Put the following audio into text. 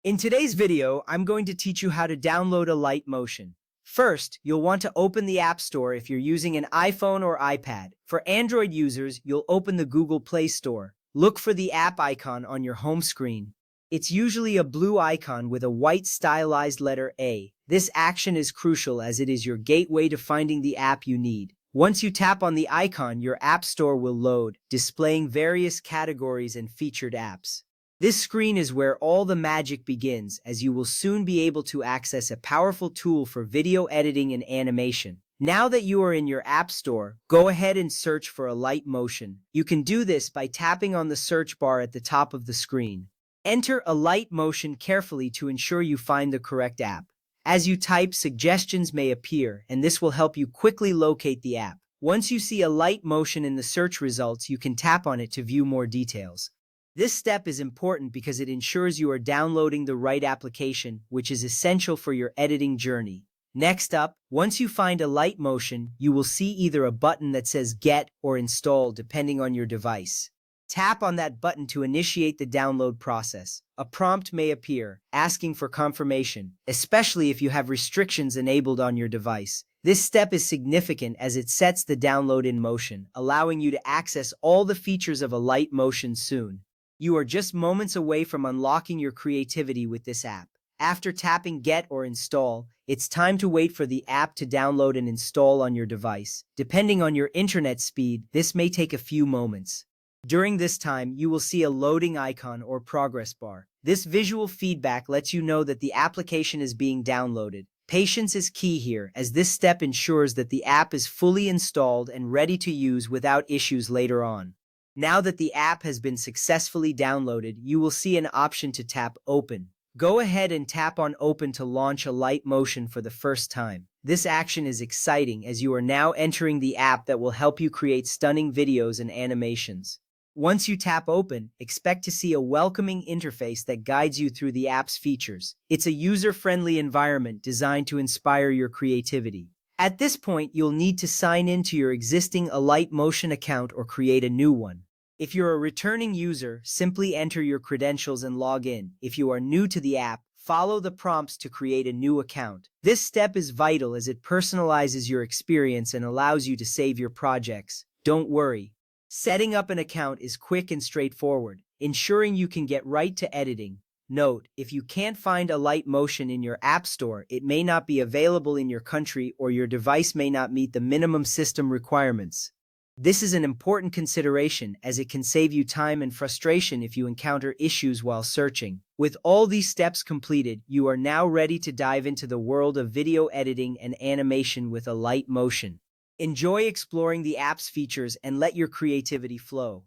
In today's video, I'm going to teach you how to download Alight Motion. First, you'll want to open the App Store if you're using an iPhone or iPad. For Android users, you'll open the Google Play Store. Look for the app icon on your home screen. It's usually a blue icon with a white stylized letter A. This action is crucial as it is your gateway to finding the app you need. Once you tap on the icon, your App Store will load, displaying various categories and featured apps. This screen is where all the magic begins, as you will soon be able to access a powerful tool for video editing and animation. Now that you are in your App Store, go ahead and search for Alight Motion. You can do this by tapping on the search bar at the top of the screen. Enter Alight Motion carefully to ensure you find the correct app. As you type, suggestions may appear, and this will help you quickly locate the app. Once you see Alight Motion in the search results, you can tap on it to view more details. This step is important because it ensures you are downloading the right application, which is essential for your editing journey. Next up, once you find Alight Motion, you will see either a button that says Get or Install depending on your device. Tap on that button to initiate the download process. A prompt may appear, asking for confirmation, especially if you have restrictions enabled on your device. This step is significant as it sets the download in motion, allowing you to access all the features of Alight Motion soon. You are just moments away from unlocking your creativity with this app. After tapping Get or Install, it's time to wait for the app to download and install on your device. Depending on your internet speed, this may take a few moments. During this time, you will see a loading icon or progress bar. This visual feedback lets you know that the application is being downloaded. Patience is key here, as this step ensures that the app is fully installed and ready to use without issues later on. Now that the app has been successfully downloaded, you will see an option to tap Open. Go ahead and tap on Open to launch Alight Motion for the first time. This action is exciting as you are now entering the app that will help you create stunning videos and animations. Once you tap Open, expect to see a welcoming interface that guides you through the app's features. It's a user-friendly environment designed to inspire your creativity. At this point, you'll need to sign in to your existing Alight Motion account or create a new one. If you're a returning user, simply enter your credentials and log in. If you are new to the app, follow the prompts to create a new account. This step is vital as it personalizes your experience and allows you to save your projects. Don't worry. Setting up an account is quick and straightforward, ensuring you can get right to editing. Note, if you can't find Alight Motion in your App Store, it may not be available in your country or your device may not meet the minimum system requirements. This is an important consideration as it can save you time and frustration if you encounter issues while searching. With all these steps completed, you are now ready to dive into the world of video editing and animation with Alight Motion. Enjoy exploring the app's features and let your creativity flow.